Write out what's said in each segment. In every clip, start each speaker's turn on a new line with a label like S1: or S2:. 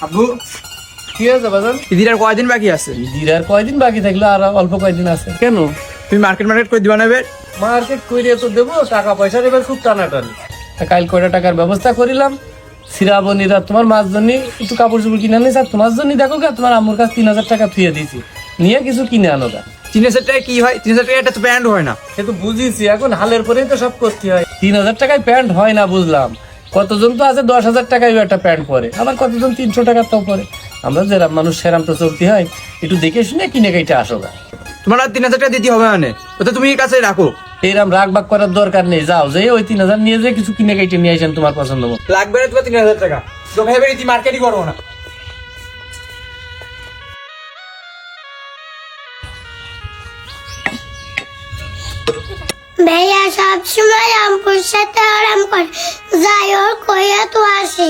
S1: আব্বু
S2: কি আছে বাজান?
S1: ঈদের আর কয়দিন বাকি আছে?
S2: ঈদের আর কয়দিন বাকি থাকলো? আর অল্প কয়দিন আছে। কেন?
S1: তুমি মার্কেট করে দিবা না এবার?
S2: মার্কেট করিয়ে তো দেবো, টাকা পয়সার এবার খুব টানাটানি। কাল কয়টা টাকার ব্যবস্থা করিলাম। শ্রাবণীরা তোমার মাছ জন্য একটু কাপড় চোপড় কিনে আনিস, আর তোমার জন্য দেখো গা তোমার আম্মুর কাছে 3000 টাকা থুয়ে দিয়েছি, নিয়ে কিছু কিনে আনো গা।
S1: 3000 টাকা কি হয়? 3000 টাকা একটা তো প্যান্ট হয় না।
S2: সে তো বুঝিছি, এখন হালের পরেই তো সব করতে হয়। 3000 টাকায় প্যান্ট হয় না বুঝলাম, কতজন তো আছে 10,000 টাকায় একটা প্যান্ট পরে, আবার কতজন 300 টাকার তাও পরে। আমরা যেরাম মানুষ সেরাম তো চলতে হয়, একটু দেখে শুনে কিনে কেটে আসো গা।
S1: তোমার আর 3000 টাকা দিতে হবে মানে? ওটা তুমি কাছে রাখো।
S2: এরম রাগ বাগ করার দরকার নেই, যাও যে ওই 3000 নিয়ে যে কিছু কিনে কেটে নিয়ে আসেন তোমার পছন্দ মতো।
S1: লাগবে না তোমার 3000 টাকা, তো ভেবে রীতি মার্কেটই করবো না।
S3: ভাইয়া সবসময় আম্পুর সাথে আরাম করে, যাই ওর কইয়া তো আসি।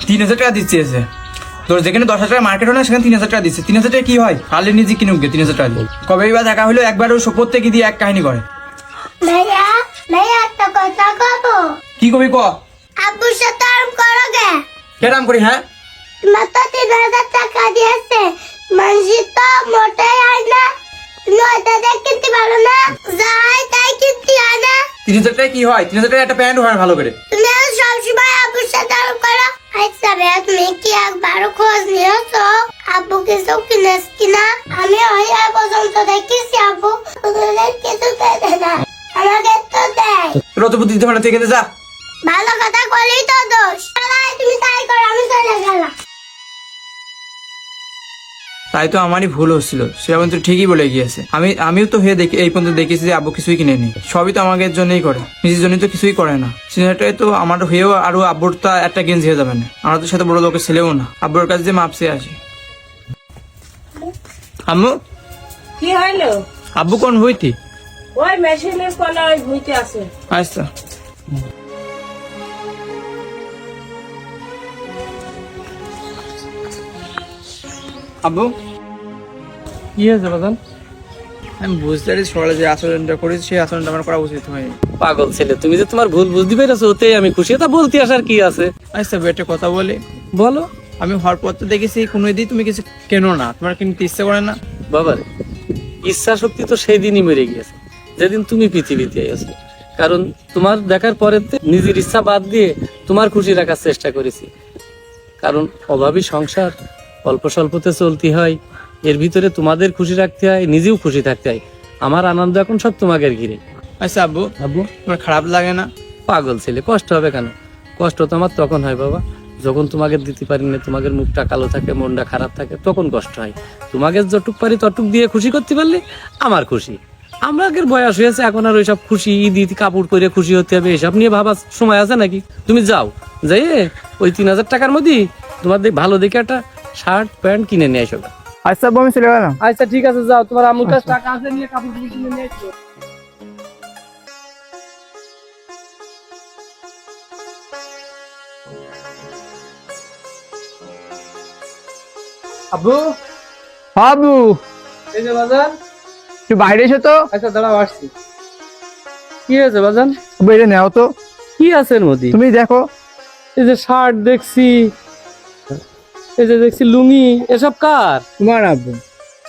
S1: 3000 টাকা দিচ্ছে এসে তোর, যেখানে 10,000 টাকা মার্কেট হয় না সেখানে 3000 টাকা দিচ্ছে। 3000 টাকা কি হয়? আলে নিজে কিনুক গে 3000 টাকা দিয়ে। কবে বা দেখা হলো একবার ও প্রত্যেকে দিয়ে এক কাহিনী করে।
S3: ভাইয়া ভাইয়া একটা কথা কব,
S1: কি কবি ক?
S3: আব্বুর সাথে আরাম করো গে।
S1: কেরাম করি? হ্যাঁ
S3: তোমার তো 3000 টাকা দিয়েছে, মানুষ তো মোটাই হয় না, তুমি ওইটা দিয়ে কিনতে পারো না, যাই তাই কিনতে হয় না।
S1: 3000 টাকা কি হয়? 3000 টাকা একটা প্যান্ট হয় না ভালো করে।
S3: তুমি সবসময় আব্বুর সাথে আরাম করো। আচ্ছা ভাইয়া তুমি কি একবারও খোঁজ নিয়েছো আব্বু কিছু কিনেছ কিনা? আমি ওই পর্যন্ত দেখেছি আব্বু ওদের কিছু দেয় না, আমাকে তো দেয়।
S1: তোর তো বুদ্ধি দিতে পারে, তুই এখানে যা।
S3: ভালো কথা বলেই তো দোষ। তুমি তাই করো, আমি চলে গেলাম।
S1: তাই তো আমারই ভুল হচ্ছিল, সেরকম তো ঠিকই বলে গিয়েছে। আমিও তো হয়ে দেখি এই পর্যন্ত দেখেছি যে আব্বু কিছুই কিনে নি, সবই তো আমাদের জন্যই করে, নিজের জন্যই তো কিছুই করে না। সিনেমাটাই তো আমার হয়েও আরো আব্বুর তো একটা গেঞ্জি হয়ে যাবে না, আমরা তো সাথে বড় লোকের ছেলেও না, আব্বুর কাছে যে মাপসে আসি। আম্মু
S4: কি হইলো?
S1: আব্বু কোন হইতি?
S4: ওই মেশিনের কলা ওই ভুইতে আছে।
S1: আচ্ছা আব্বু
S2: কি আছে বাজান?
S1: আমি বুঝতে পারি সকালে যে আচরণটা করেছি সেই আচরণটা আমার করা উচিত হয়নি।
S2: পাগল ছেলে, তুমি যে তোমার ভুল বুঝতে পেরেছো ওতেই আমি খুশি, তা বলতে আসার কি আছে?
S1: আচ্ছা একটা কথা বলি,
S2: বলো।
S1: আমি হওয়ার পর তো দেখেছি কোনো দিন তুমি কিছু কেনো না, তোমার কিনতে ইচ্ছে করে না।
S2: বাবারে, ইচ্ছা শক্তি তো সেই দিনই মরে গিয়েছে যেদিন তুমি পৃথিবীতে এসেছো। কারণ তোমার দেখার পরে নিজের ইচ্ছা বাদ দিয়ে তোমার খুশি রাখার চেষ্টা করেছি। কারণ অভাবী সংসার, অল্প স্বল্পতে চলতে হয়, এর ভিতরে তোমাদের খুশি রাখতে হয়, নিজেও খুশি থাকতে হয়। আমার আনন্দ এখন সব তোমাদের ঘিরে।
S1: আচ্ছা আব্বু,
S2: আব্বু
S1: তোমার খারাপ লাগে না?
S2: পাগল ছেলে, কষ্ট হবে কেন? কষ্ট তো আমার তখন হয় বাবা, যখন তোমাকে দিতে পারি না, তোমাদের মুখটা কালো থাকে, মনটা খারাপ থাকে, তখন কষ্ট হয়। তোমাকে যতটুক পারি ততটুক দিয়ে খুশি করতে পারলে আমার খুশি। আমাদের বয়স হয়েছে এখন, আর ওইসব খুশি ঈদ কাপড় করে খুশি হতে হবে এসব নিয়ে ভাবার সময় আছে নাকি? তুমি যাও, যাই ওই 3000 টাকার মধ্যে তোমাদের ভালো দেখে একটা শার্ট প্যান্ট কিনে নিয়ে এসো।
S1: আচ্ছা আব্বু আমি চলে গেলাম।
S2: আচ্ছা ঠিক আছে, যাও, তোমার আম্মুর কাছে টাকা আছে, নিয়ে কাপড় কিনে নিয়ে এসো।
S1: আব্বু আব্বু
S2: এই যে বাজান,
S1: একটু বাইরে এসো তো।
S2: আচ্ছা দাঁড়াও আসছি। কি হয়েছে বাজান?
S1: আব্বু এটা নেও তো,
S2: কি আছে এর মধ্যে?
S1: তুমি দেখো।
S2: এই যে শার্ট দেখছি, এই যে দেখছি লুঙ্গি, এসব কার?
S1: তোমার আব্বু।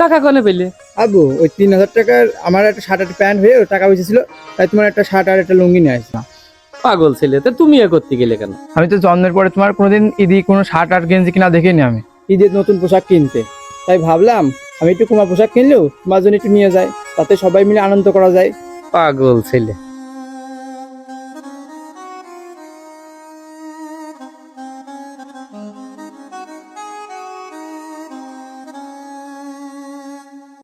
S2: টাকা কনে পেলে?
S1: আব্বু ওই 3000 টাকার আমার একটা শার্ট একটা প্যান্ট হয়ে টাকা বেঁচেছিল, তাই তোমার একটা শার্ট আর একটা লুঙ্গি নিয়ে আসলাম।
S2: পাগল ছেলে, তা তুমি এ করতে গেলে কেন?
S1: আমি তো জন্মের পরে তোমার কোনোদিন ঈদে কোনো শার্ট আর গেঞ্জি কিনা দেখিনি আমি, ঈদের নতুন পোশাক কিনতে, তাই ভাবলাম আমি একটু কুমার পোশাক কিনলেও তোমার জন্য একটু নিয়ে যাই, তাতে সবাই মিলে আনন্দ করা যায়।
S2: পাগল ছেলে।